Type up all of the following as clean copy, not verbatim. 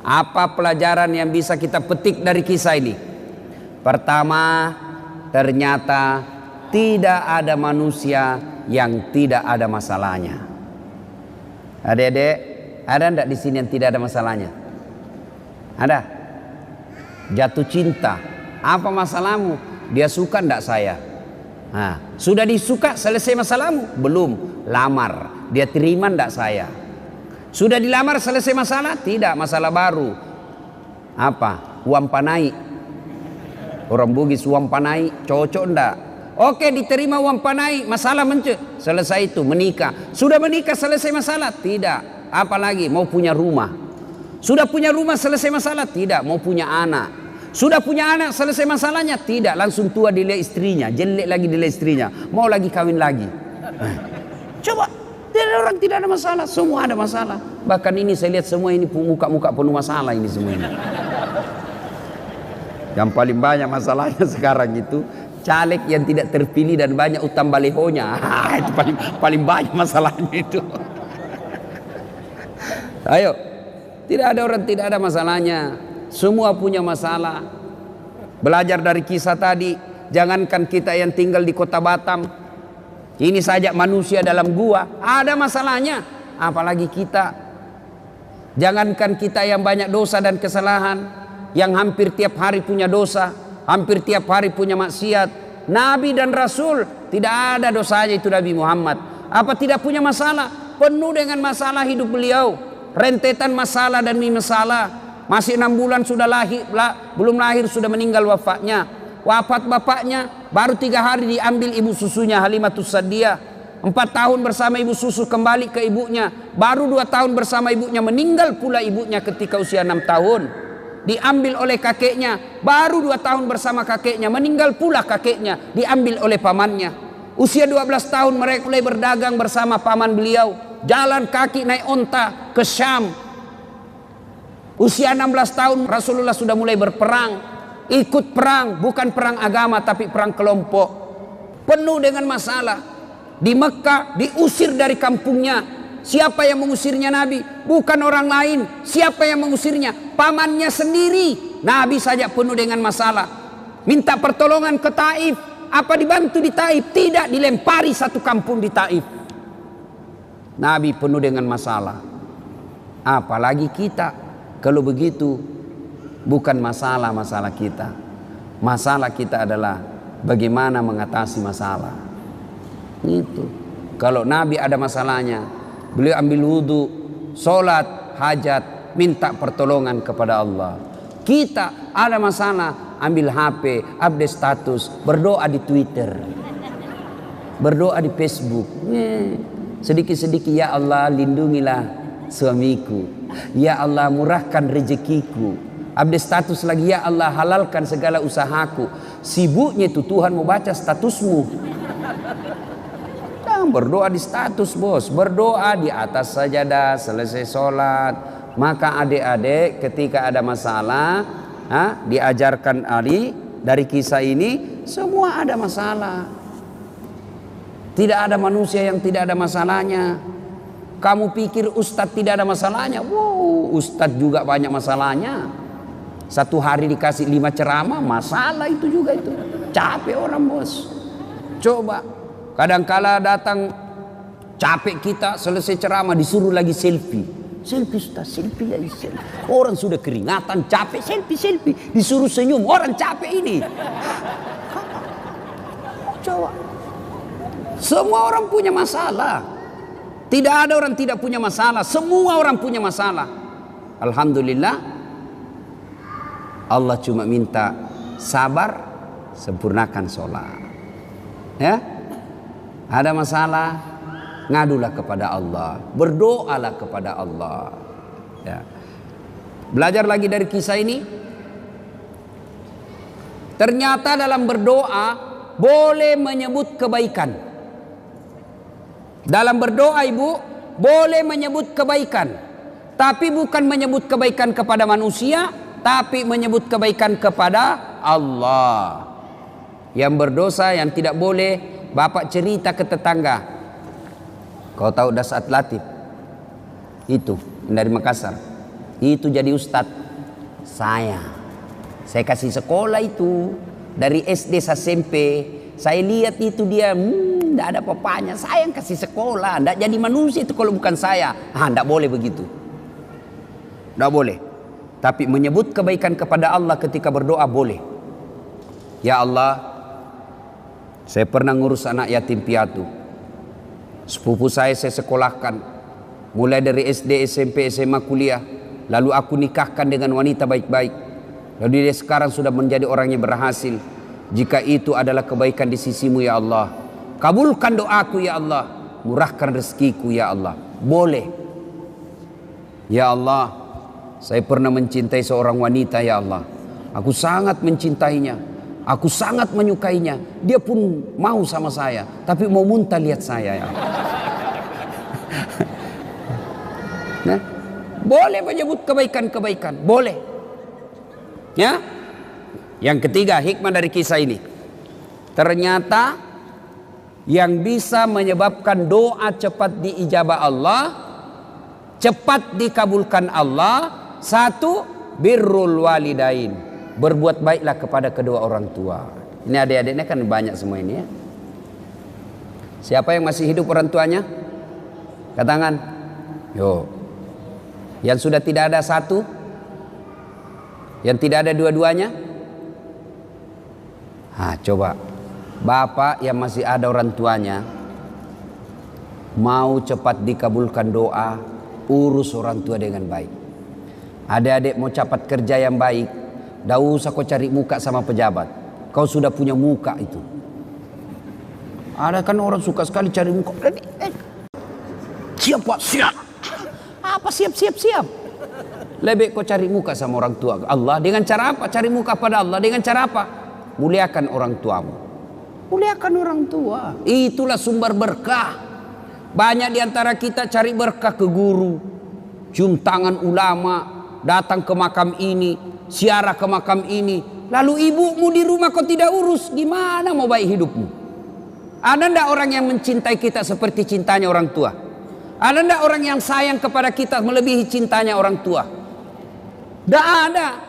Apa pelajaran yang bisa kita petik dari kisah ini? Pertama, ternyata tidak ada manusia yang tidak ada masalahnya. Adik-adik, ada enggak di sini yang tidak ada masalahnya? Ada? Jatuh cinta, apa masalahmu? Dia suka enggak saya? Nah, sudah disuka, selesai masalahmu? Belum. Lamar, dia terima enggak saya? Sudah dilamar, selesai masalah? Tidak, masalah baru. Apa? Uang panai. Orang Bugis uang panai, cocok enggak? Oke, diterima uang panai, masalah selesai itu, menikah. Sudah menikah, selesai masalah? Tidak. Apalagi mau punya rumah. Sudah punya rumah, selesai masalah? Tidak. Mau punya anak. Sudah punya anak, selesai masalahnya? Tidak. Langsung tua dilihat istrinya, jelek lagi dilihat istrinya, mau lagi kawin lagi. Coba, orang tidak ada masalah, semua ada masalah. Bahkan ini saya lihat semua ini muka-muka penuh masalah ini semua ini. Yang paling banyak masalahnya sekarang itu caleg yang tidak terpilih dan banyak utang balehonya. Itu paling banyak masalahnya itu. Ayo, tidak ada orang tidak ada masalahnya. Semua punya masalah. Belajar dari kisah tadi, jangankan kita yang tinggal di kota Batam, ini saja manusia dalam gua ada masalahnya, apalagi kita. Jangankan kita yang banyak dosa dan kesalahan, yang hampir tiap hari punya dosa, hampir tiap hari punya maksiat. Nabi dan Rasul tidak ada dosanya itu Nabi Muhammad. Apa tidak punya masalah? Penuh dengan masalah hidup beliau. Rentetan masalah dan masalah. Masih 6 bulan sudah lahir, belum lahir sudah meninggal wafatnya. Wafat bapaknya baru 3 hari diambil ibu susunya Halimatus Sa'diyah. 4 tahun bersama ibu susu kembali ke ibunya. Baru 2 tahun bersama ibunya, meninggal pula ibunya ketika usia 6 tahun. Diambil oleh kakeknya, baru 2 tahun bersama kakeknya, meninggal pula kakeknya, diambil oleh pamannya. Usia 12 tahun mereka mulai berdagang bersama paman beliau, jalan kaki naik onta ke Syam. Usia 16 tahun Rasulullah sudah mulai berperang, ikut perang, bukan perang agama tapi perang kelompok. Penuh dengan masalah. Di Mekah diusir dari kampungnya. Siapa yang mengusirnya Nabi? Bukan orang lain. Siapa yang mengusirnya? Pamannya sendiri. Nabi saja penuh dengan masalah. Minta pertolongan ke Taif. Apa dibantu di Taif? Tidak, dilempari satu kampung di Taif. Nabi penuh dengan masalah. Apalagi kita. Kalau begitu bukan masalah kita. Masalah kita adalah bagaimana mengatasi masalah. Itu. Kalau Nabi ada masalahnya, beliau ambil wudu, sholat, hajat, minta pertolongan kepada Allah. Kita ada masalah, ambil HP, update status, berdoa di Twitter, berdoa di Facebook. Sedikit-sedikit, ya Allah lindungilah suamiku, ya Allah murahkan rezekiku. Update status lagi, ya Allah halalkan segala usahaku. Sibuknya itu Tuhan mau baca statusmu. Jangan berdoa di status bos, berdoa di atas sajadah selesai sholat. Maka adik-adik ketika ada masalah, diajarkan Ali dari kisah ini, semua ada masalah. Tidak ada manusia yang tidak ada masalahnya. Kamu pikir ustadz tidak ada masalahnya? Wow, ustadz juga banyak masalahnya. Satu hari dikasih 5 ceramah, masalah itu juga itu. Capek orang bos. Coba, kadangkala datang capek kita, selesai ceramah disuruh lagi selfie. Selfie ustadz, selfie ya selfie. Orang sudah keringatan, capek, selfie. Disuruh senyum, orang capek ini. Coba. Semua orang punya masalah. Tidak ada orang tidak punya masalah. Semua orang punya masalah. Alhamdulillah, Allah cuma minta sabar, sempurnakan sholat. Ya, ada masalah, ngadulah kepada Allah, berdoalah kepada Allah. Ya. Belajar lagi dari kisah ini. Ternyata dalam berdoa boleh menyebut kebaikan. Dalam berdoa ibu boleh menyebut kebaikan, tapi bukan menyebut kebaikan kepada manusia, tapi menyebut kebaikan kepada Allah. Yang berdosa yang tidak boleh, bapak cerita ke tetangga. Kau tahu Dasat Latif? Itu dari Makassar. Itu jadi ustadz saya kasih sekolah itu dari SD sampai SMP. Saya lihat itu dia tidak ada apa-apanya. Saya yang kasih sekolah, tidak jadi manusia itu kalau bukan saya. Tidak boleh begitu, tidak boleh. Tapi menyebut kebaikan kepada Allah ketika berdoa boleh. Ya Allah, saya pernah ngurus anak yatim piatu. Sepupu saya sekolahkan mulai dari SD, SMP, SMA, kuliah. Lalu aku nikahkan dengan wanita baik-baik. Lalu dia sekarang sudah menjadi orang yang berhasil. Jika itu adalah kebaikan di sisimu ya Allah, kabulkan doaku ya Allah, murahkan rezekiku ya Allah. Boleh. Ya Allah, saya pernah mencintai seorang wanita ya Allah. Aku sangat mencintainya, aku sangat menyukainya. Dia pun mau sama saya, tapi mau muntah lihat saya ya Allah. Nah, boleh menyebut kebaikan-kebaikan, boleh. Ya. Yang ketiga, hikmah dari kisah ini. Ternyata yang bisa menyebabkan doa cepat diijabah Allah, cepat dikabulkan Allah, satu, birrul walidain. Berbuat baiklah kepada kedua orang tua. Ini adik-adiknya kan banyak semua ini ya. Siapa yang masih hidup orang tuanya? Katakan. Yo. Yang sudah tidak ada satu? Yang tidak ada dua-duanya? Coba. Bapak yang masih ada orang tuanya, mau cepat dikabulkan doa, urus orang tua dengan baik. Adik-adik mau cepat kerja yang baik, tidak usah kau cari muka sama pejabat. Kau sudah punya muka itu. Ada kan orang suka sekali cari muka. Siap Pak, siap. Apa siap? Lebih kau cari muka sama orang tua Allah. Dengan cara apa? Cari muka pada Allah. Dengan cara apa? Muliakan orang tuamu. Muliakan orang tua. Itulah sumber berkah. Banyak diantara kita cari berkah ke guru, cium tangan ulama, datang ke makam ini, ziarah ke makam ini. Lalu ibumu di rumah kau tidak urus, gimana mau baik hidupmu? Ada ndak orang yang mencintai kita seperti cintanya orang tua? Ada ndak orang yang sayang kepada kita melebihi cintanya orang tua? Tidak ada.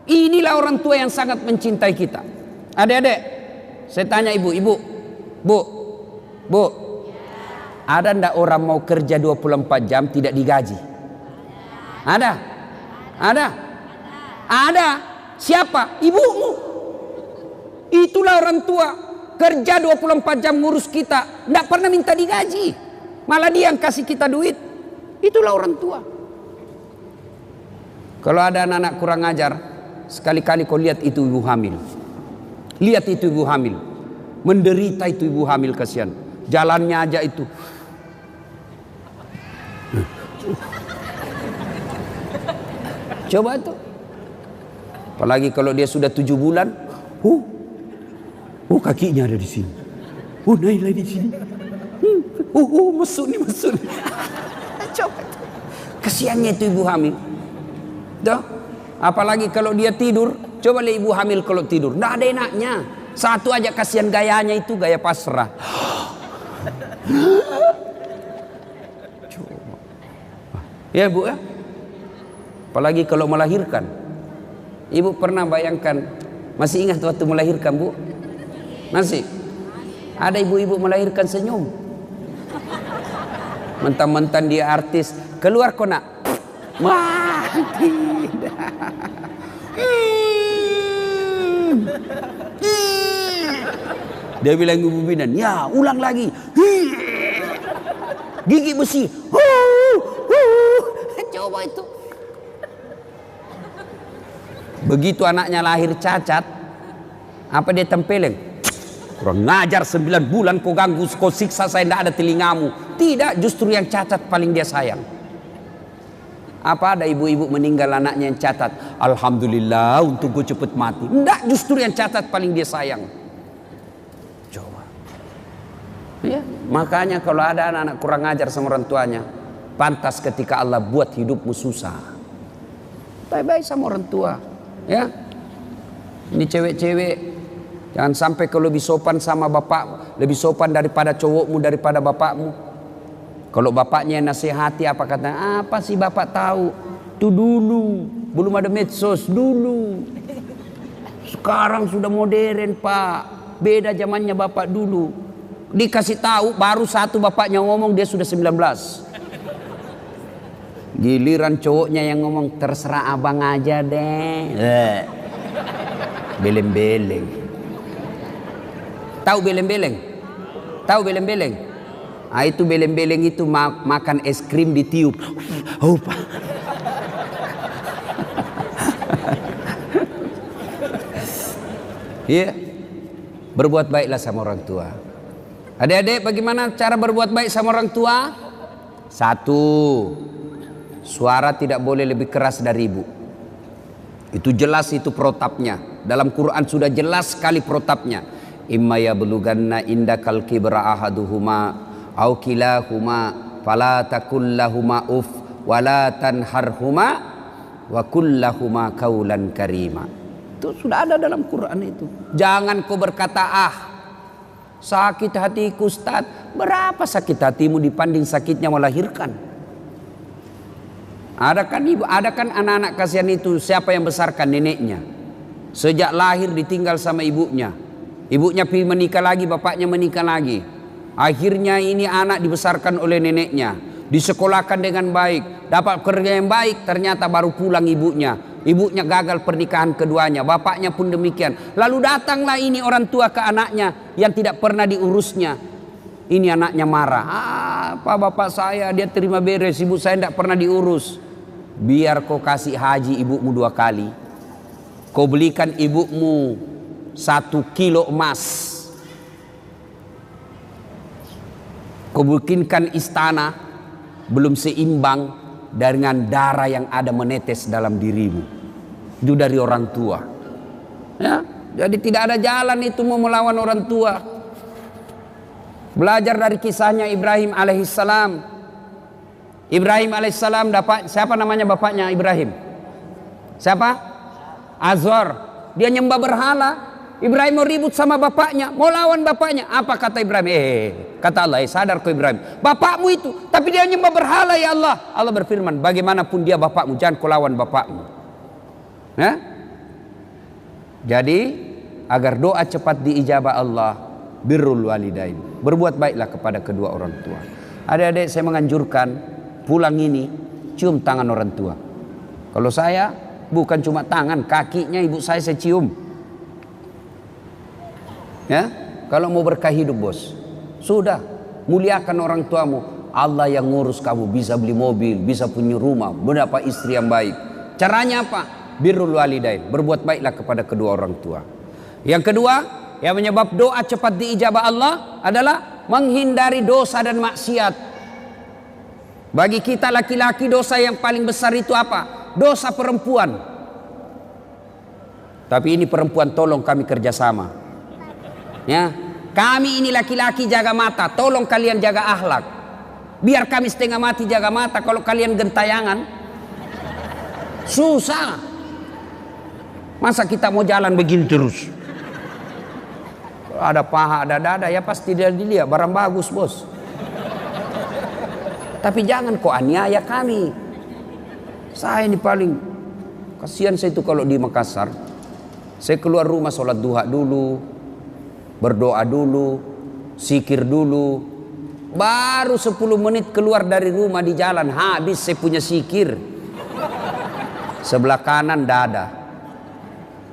Inilah orang tua yang sangat mencintai kita. Adik-adik, saya tanya ibu, bu, ada ndak orang mau kerja 24 jam tidak digaji? Ada? Siapa? Ibumu. Itulah orang tua. Kerja 24 jam ngurus kita, ndak pernah minta digaji. Malah dia yang kasih kita duit. Itulah orang tua. Kalau ada anak-anak kurang ajar, sekali-kali kau lihat itu ibu hamil. Lihat itu ibu hamil. Menderita itu ibu hamil, kasihan. Jalannya aja itu. Coba itu. Apalagi kalau dia sudah 7 bulan. Kakinya ada di sini. Naila di sini. Mesut nih. Coba itu. Kasihannya itu ibu hamil. Dah. Apalagi kalau dia tidur, coba lihat ibu hamil kalau tidur, nggak ada enaknya. Satu aja kasihan gayanya itu, gaya pasrah. Coba. Ya bu ya. Apalagi kalau melahirkan. Ibu pernah bayangkan, masih ingat waktu melahirkan bu? Masih? Ada ibu-ibu melahirkan senyum. Mentang-mentang dia artis, keluar kok nak. Wah, tidak. Dia bilang ibu bidan, ya ulang lagi. Gigi besi. Coba itu. Begitu anaknya lahir cacat, apa dia tempeleng? Kurang ngajar 9 bulan kau ganggu, kau siksa saya, tidak ada telingamu. Tidak, justru yang cacat paling dia sayang. Apa ada ibu-ibu meninggal anaknya yang cacat, alhamdulillah untuk gue cepet mati. Tidak, justru yang cacat paling dia sayang. Coba. Ya, makanya kalau ada anak-anak kurang ngajar sama orang tuanya, pantas ketika Allah buat hidupmu susah. Baik-baik sama orang tua. Ya, ini cewek-cewek, jangan sampai kau lebih sopan sama bapak, lebih sopan daripada cowokmu, daripada bapakmu. Kalau bapaknya nasihati, apa kata? Apa sih bapak tahu? Itu dulu, belum ada medsos dulu. Sekarang sudah modern Pak, beda zamannya bapak dulu. Dikasih tahu baru satu bapaknya ngomong dia sudah 19. Giliran cowoknya yang ngomong terserah abang aja deh. Beleng-beleng. Tahu beleng-beleng? Tahu beleng-beleng? Ah itu beleng-beleng itu makan es krim ditiup. Iya. Berbuat baiklah sama orang tua. Adik-adik, bagaimana cara berbuat baik sama orang tua? Satu, suara tidak boleh lebih keras dari ibu. Itu jelas, itu protapnya. Dalam Quran sudah jelas sekali protapnya. Imma yablughanna indakal kibra ahaduhuma au kilahuma fala takul lahuma uf wala tanharhuma wa kullahuma qaulan karima. Itu sudah ada dalam Quran itu. Jangan kau berkata sakit hatiku Ustaz. Berapa sakit hatimu dibanding sakitnya melahirkan? Ada kan anak-anak kasihan itu siapa yang besarkan? Neneknya. Sejak lahir ditinggal sama ibunya. Ibunya pergi menikah lagi, bapaknya menikah lagi. Akhirnya ini anak dibesarkan oleh neneknya, disekolahkan dengan baik, dapat kerja yang baik, ternyata baru pulang ibunya. Ibunya gagal pernikahan keduanya, bapaknya pun demikian. Lalu datanglah ini orang tua ke anaknya yang tidak pernah diurusnya. Ini anaknya marah. Apa bapak saya dia terima beres, ibu saya tidak pernah diurus. Biar kau kasih haji ibumu 2 kali. Kau belikan ibumu 1 kilo emas. Kau bikinkan istana belum seimbang dengan darah yang ada menetes dalam dirimu. Itu dari orang tua. Ya, jadi tidak ada jalan itu mau melawan orang tua. Belajar dari kisahnya Ibrahim alaihissalam. Ibrahim alaihissalam dapat siapa namanya bapaknya Ibrahim? Siapa? Azor. Dia nyembah berhala. Ibrahim mau ribut sama bapaknya, mau lawan bapaknya. Apa kata Ibrahim? Kata Allah, sadar kau Ibrahim, bapakmu itu, tapi dia nyembah berhala ya Allah. Allah berfirman, bagaimanapun dia bapakmu, jangan kau lawan bapakmu. Nah, jadi agar doa cepat diijabah Allah, birrul walidain, berbuat baiklah kepada kedua orang tua. Adik-adik, saya menganjurkan pulang ini cium tangan orang tua. Kalau saya bukan cuma tangan, kakinya ibu saya cium. Ya, kalau mau berkah hidup bos, sudah muliakan orang tuamu. Allah yang ngurus kamu, bisa beli mobil, bisa punya rumah, mendapat istri yang baik. Caranya apa? Birrul walidain, berbuat baiklah kepada kedua orang tua. Yang kedua, yang menyebab doa cepat diijabah Allah adalah menghindari dosa dan maksiat. Bagi kita laki-laki dosa yang paling besar itu apa? Dosa perempuan. Tapi ini perempuan tolong kami kerjasama. Ya, kami ini laki-laki jaga mata, tolong kalian jaga akhlak. Biar kami setengah mati jaga mata, kalau kalian gentayangan susah. Masa kita mau jalan begini terus? Ada paha, ada dada, ya pasti dia dilihat barang bagus bos. Tapi jangan kok aniaya kami. Saya ini paling kasihan saya itu kalau di Makassar. Saya keluar rumah sholat duha dulu, berdoa dulu, zikir dulu. Baru 10 menit keluar dari rumah di jalan habis saya punya zikir. Sebelah kanan dada,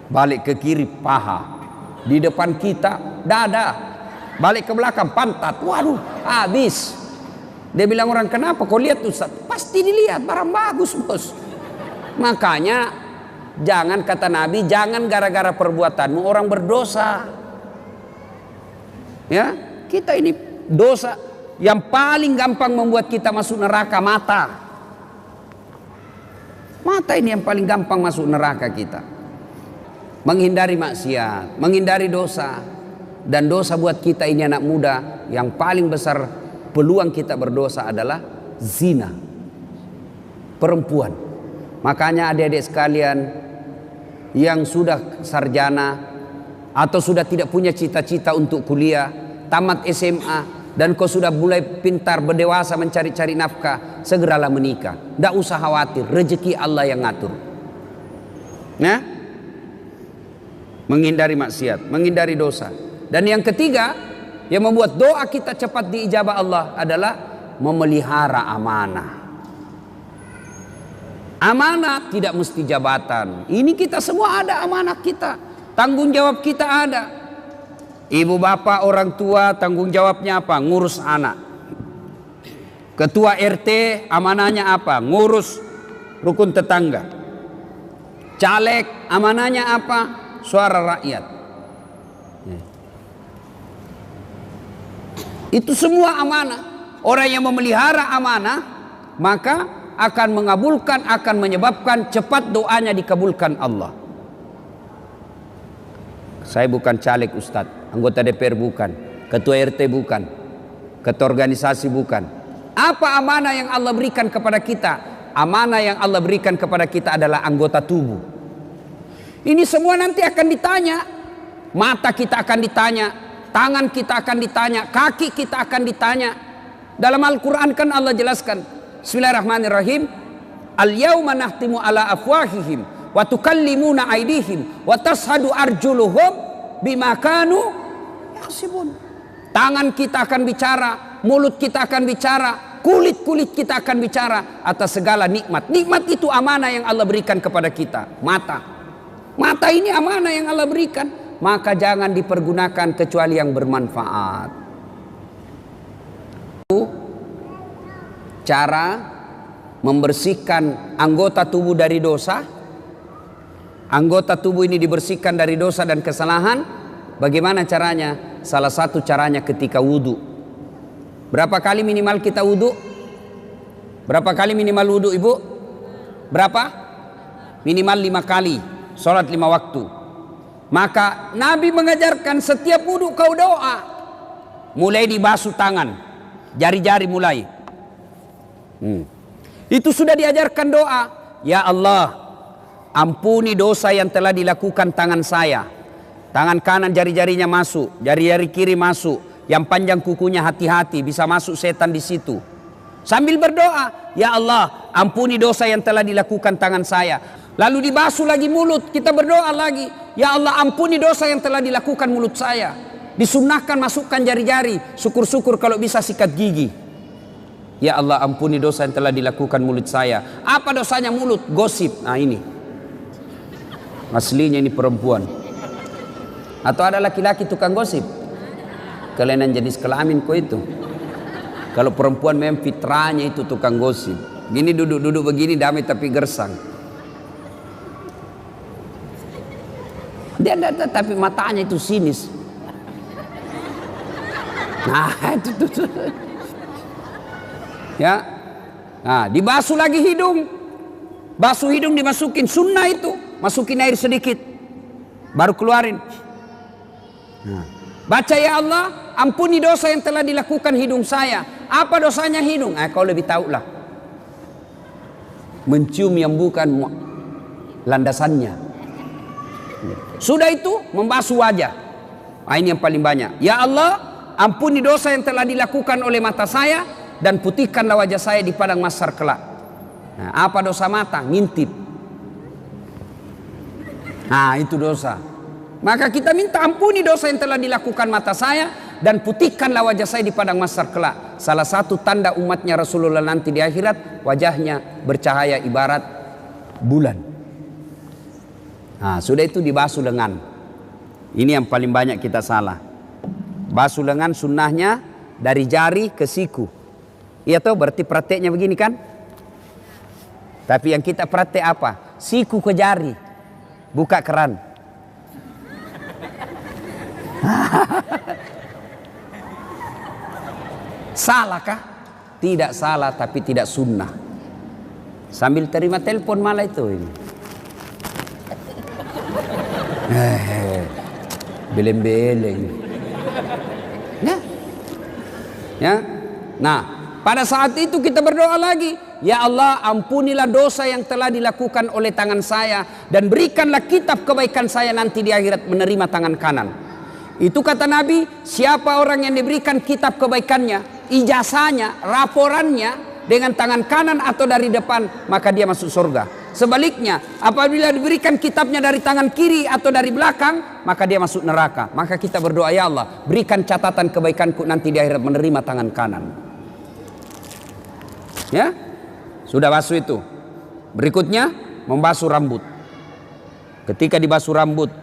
balik ke kiri paha, di depan kita dada, balik ke belakang pantat. Waduh, habis. Dia bilang orang, kenapa kau lihat Ustaz? Pasti dilihat, barang bagus bos. Makanya jangan, kata Nabi, jangan gara-gara perbuatanmu orang berdosa. Ya, kita ini dosa yang paling gampang membuat kita masuk neraka, mata. Mata ini yang paling gampang masuk neraka kita. Menghindari maksiat, menghindari dosa. Dan dosa buat kita ini anak muda, yang paling besar peluang kita berdosa adalah zina. Perempuan. Makanya adik-adik sekalian yang sudah sarjana atau sudah tidak punya cita-cita untuk kuliah, tamat SMA, dan kau sudah mulai pintar berdewasa mencari-cari nafkah, segeralah menikah. Tidak usah khawatir, rezeki Allah yang ngatur. Nah, menghindari maksiat, menghindari dosa. Dan yang ketiga yang membuat doa kita cepat diijabah Allah adalah memelihara amanah. Amanah tidak mesti jabatan. Ini kita semua ada amanah kita, tanggung jawab kita ada. Ibu bapak orang tua tanggung jawabnya apa? Ngurus anak. Ketua RT amanahnya apa? Ngurus rukun tetangga. Caleg amanahnya apa? Suara rakyat. Itu semua amanah. Orang yang memelihara amanah maka akan mengabulkan, akan menyebabkan cepat doanya dikabulkan Allah. Saya bukan caleg Ustadz, anggota DPR bukan, ketua RT bukan, ketua organisasi bukan. Apa amanah yang Allah berikan kepada kita? Amanah yang Allah berikan kepada kita adalah anggota tubuh. Ini semua nanti akan ditanya. Mata kita akan ditanya, tangan kita akan ditanya, kaki kita akan ditanya. Dalam Al-Quran kan Allah jelaskan, Bismillahirrahmanirrahim, Al-yawma nahtimu ala afwahihim wa tukallimuna aydihim wa tashhadu arjuluhum bima kanu yaksibun. Tangan kita akan bicara, mulut kita akan bicara, kulit kita akan bicara atas segala nikmat. Nikmat itu amanah yang Allah berikan kepada kita. Mata ini amanah yang Allah berikan, maka jangan dipergunakan kecuali yang bermanfaat. Cara membersihkan anggota tubuh dari dosa. Anggota tubuh ini dibersihkan dari dosa dan kesalahan. Bagaimana caranya? Salah satu caranya ketika wudhu. Berapa kali minimal kita wudhu? Berapa kali minimal wudhu ibu? Berapa? Minimal 5 kali. Sholat 5 waktu. Maka Nabi mengajarkan setiap wudhu kau doa. Mulai dibasuh tangan, jari-jari mulai. Itu sudah diajarkan doa. Ya Allah, ampuni dosa yang telah dilakukan tangan saya. Tangan kanan jari-jarinya masuk, jari-jari kiri masuk. Yang panjang kukunya hati-hati, bisa masuk setan di situ. Sambil berdoa, ya Allah, ampuni dosa yang telah dilakukan tangan saya. Lalu dibasuh lagi mulut, kita berdoa lagi, ya Allah, ampuni dosa yang telah dilakukan mulut saya. Disunnahkan masukkan jari-jari, syukur-syukur kalau bisa sikat gigi. Ya Allah, ampuni dosa yang telah dilakukan mulut saya. Apa dosanya mulut? Gosip. Nah ini aslinya ini perempuan. Atau ada laki-laki tukang gosip? Kelainan jenis kelamin kok itu. Kalau perempuan memang fitrahnya itu tukang gosip. Gini duduk-duduk begini damai tapi gersang. Dia tapi matanya itu sinis. Nah itu. Ya, nah dibasuh lagi hidung, basuh hidung dimasukin, sunnah itu, masukin air sedikit, baru keluarin. Nah, baca ya Allah, ampuni dosa yang telah dilakukan hidung saya. Apa dosanya hidung? Kau lebih tahu lah. Mencium yang bukan landasannya. Sudah itu membasuh wajah. Nah, ini yang paling banyak. Ya Allah, ampuni dosa yang telah dilakukan oleh mata saya dan putihkanlah wajah saya di padang mahsyar kelak. Nah, apa dosa mata? Ngintip. Nah, itu dosa. Maka kita minta ampuni dosa yang telah dilakukan mata saya dan putihkanlah wajah saya di padang mahsyar kelak. Salah satu tanda umatnya Rasulullah nanti di akhirat, wajahnya bercahaya ibarat bulan. Nah, sudah itu dibasuh lengan. Ini yang paling banyak kita salah. Basuh lengan sunnahnya dari jari ke siku. Iya toh, berarti prakteknya begini kan? Tapi yang kita praktek apa? Siku ke jari, buka keran. Salahkah? Tidak salah, tapi tidak sunnah. Sambil terima telepon malah itu ini. Beleng-beleng. Ya. Nah, pada saat itu kita berdoa lagi, ya Allah, ampunilah dosa yang telah dilakukan oleh tangan saya dan berikanlah kitab kebaikan saya nanti di akhirat menerima tangan kanan. Itu kata Nabi, siapa orang yang diberikan kitab kebaikannya, ijazahnya, raporannya dengan tangan kanan atau dari depan, maka dia masuk surga. Sebaliknya, apabila diberikan kitabnya dari tangan kiri atau dari belakang, maka dia masuk neraka. Maka kita berdoa, ya Allah, berikan catatan kebaikanku nanti di akhirat menerima tangan kanan. Ya, sudah basuh itu. Berikutnya, membasuh rambut. Ketika dibasuh rambut,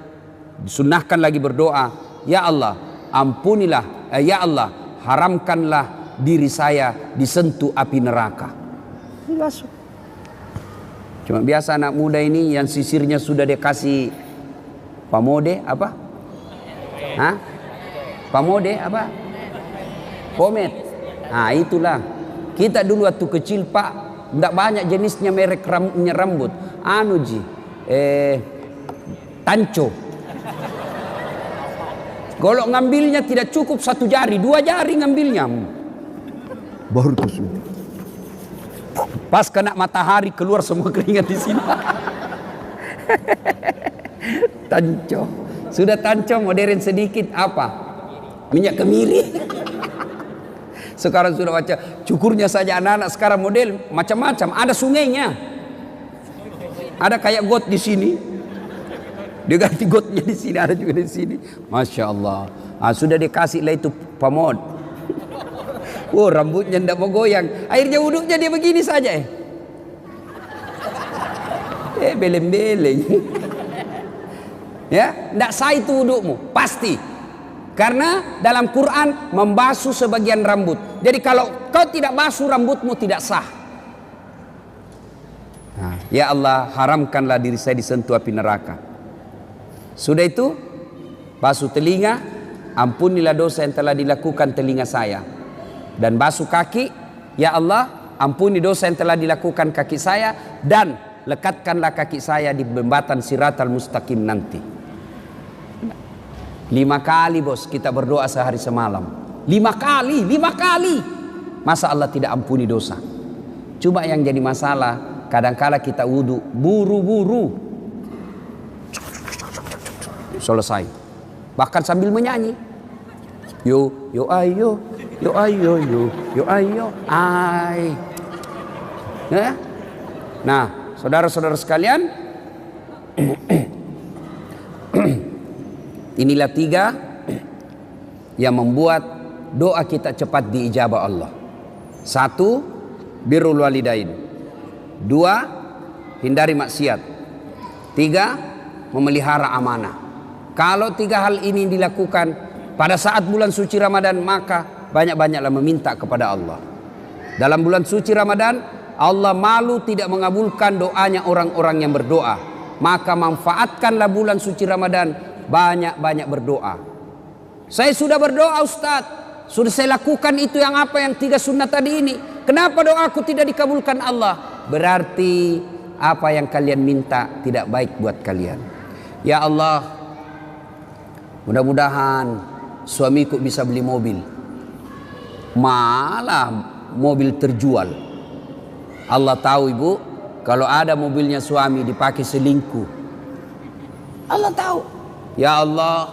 disunahkan lagi berdoa, ya Allah, ampunilah, ya Allah, haramkanlah diri saya disentuh api neraka. Dibasuh. Cuma biasa anak muda ini yang sisirnya sudah dikasih pamode apa? Hah? Pamode apa? Pomade. Nah itulah. Kita dulu waktu kecil Pak, tidak banyak jenisnya merek rambut. Anu ji, tanco. Kalau ngambilnya tidak cukup 1 jari, 2 jari ngambilnya. Baru tuh. Pas kena matahari keluar semua keringat di sini. Tanco. Sudah tanco modern sedikit apa? Minyak kemiri. Sekarang sudah baca cukurnya saja anak-anak sekarang model macam-macam. Ada sungainya. Ada kayak got di sini. Dia ganti gotnya di sini, ada juga di sini. Masya Allah. Sudah dikasih lah itu pamod. Oh rambutnya tidak mau goyang. Akhirnya wuduknya dia begini saja. Beleng-beleng. Ya, tidak sah itu wudukmu, pasti. Karena dalam Quran membasuh sebagian rambut. Jadi kalau kau tidak basuh rambutmu tidak sah. Nah, ya Allah, haramkanlah diri saya disentuh api neraka. Sudah itu, basuh telinga, ampunilah dosa yang telah dilakukan telinga saya. Dan basuh kaki, ya Allah, ampuni dosa yang telah dilakukan kaki saya, dan lekatkanlah kaki saya di jembatan Siratal Mustaqim nanti. 5 kali bos kita berdoa sehari semalam. 5 kali. Masa Allah tidak ampuni dosa? Cuma yang jadi masalah, kadangkala kita wudu buru-buru. Selesai. Bahkan sambil menyanyi. Yo ayo, yo ayo, yo ayo, ay. Ya? Nah, saudara-saudara sekalian, inilah 3 yang membuat doa kita cepat diijabah Allah. 1, birrul walidain. 2, hindari maksiat. 3, memelihara amanah. Kalau 3 hal ini dilakukan pada saat bulan suci Ramadan, maka banyak-banyaklah meminta kepada Allah. Dalam bulan suci Ramadan, Allah malu tidak mengabulkan doanya orang-orang yang berdoa. Maka manfaatkanlah bulan suci Ramadan, banyak-banyak berdoa. Saya sudah berdoa Ustadz, sudah saya lakukan itu yang 3 sunnah tadi ini. Kenapa doaku tidak dikabulkan Allah? Berarti apa yang kalian minta tidak baik buat kalian. Ya Allah, mudah-mudahan suamiku bisa beli mobil. Malah mobil terjual. Allah tahu ibu, kalau ada mobilnya suami dipakai selingkuh. Allah tahu. Ya Allah,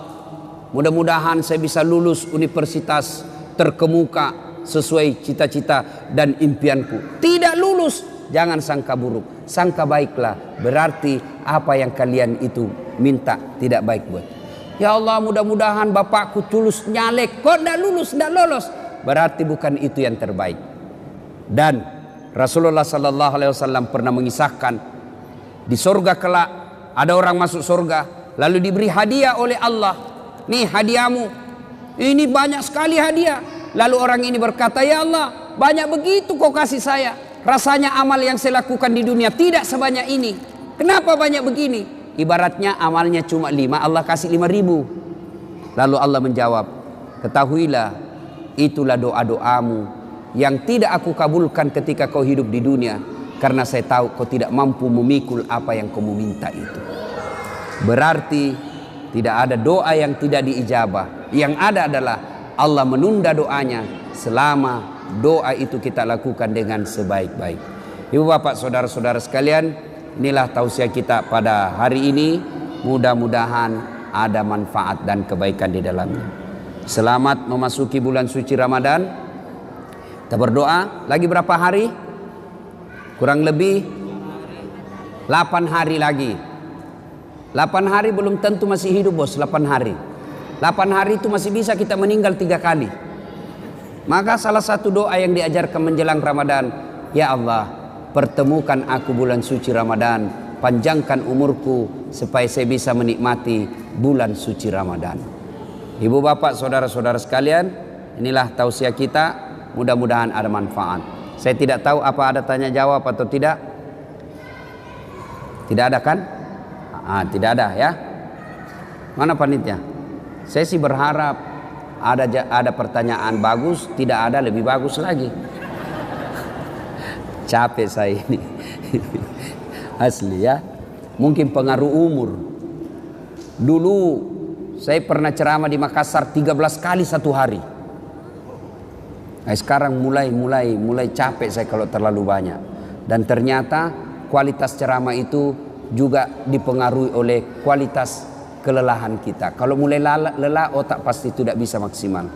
mudah-mudahan saya bisa lulus universitas terkemuka sesuai cita-cita dan impianku. Tidak lulus, jangan sangka buruk, sangka baiklah. Berarti apa yang kalian itu minta tidak baik buat. Ya Allah, mudah-mudahan bapakku tulus nyalek, kok tidak lulus, tidak lolos. Berarti bukan itu yang terbaik. Dan Rasulullah Sallallahu Alaihi Wasallam pernah mengisahkan di surga kelak ada orang masuk surga lalu diberi hadiah oleh Allah. Nih hadiahmu, ini banyak sekali hadiah. Lalu orang ini berkata, ya Allah, banyak begitu kau kasih saya. Rasanya amal yang saya lakukan di dunia tidak sebanyak ini. Kenapa banyak begini? Ibaratnya amalnya cuma 5, Allah kasih 5.000. Lalu Allah menjawab, ketahuilah itulah doa-doamu yang tidak aku kabulkan ketika kau hidup di dunia, karena saya tahu kau tidak mampu memikul apa yang kau minta itu. Berarti tidak ada doa yang tidak diijabah. Yang ada adalah Allah menunda doanya selama doa itu kita lakukan dengan sebaik-baik. Ibu bapak saudara-saudara sekalian, inilah tausiah kita pada hari ini. Mudah-mudahan ada manfaat dan kebaikan di dalamnya. Selamat memasuki bulan suci Ramadan. Kita berdoa, lagi berapa hari? Kurang lebih 8 hari lagi. 8 hari belum tentu masih hidup bos, 8 hari. 8 hari itu masih bisa kita meninggal 3 kali. Maka salah satu doa yang diajarkan menjelang Ramadan, ya Allah, pertemukan aku bulan suci Ramadan, panjangkan umurku supaya saya bisa menikmati bulan suci Ramadan. Ibu bapak saudara-saudara sekalian, inilah tausiah kita, mudah-mudahan ada manfaat. Saya tidak tahu apa ada tanya jawab atau tidak. Tidak ada kan? Tidak ada ya. Mana panitia? Saya sih berharap ada pertanyaan bagus, tidak ada lebih bagus lagi. Capek saya ini. Asli ya. Mungkin pengaruh umur. Dulu saya pernah ceramah di Makassar 13 kali satu hari. Nah, sekarang mulai capek saya kalau terlalu banyak. Dan ternyata kualitas ceramah itu juga dipengaruhi oleh kualitas kelelahan kita. Kalau mulai lelah, otak pasti tidak bisa maksimal.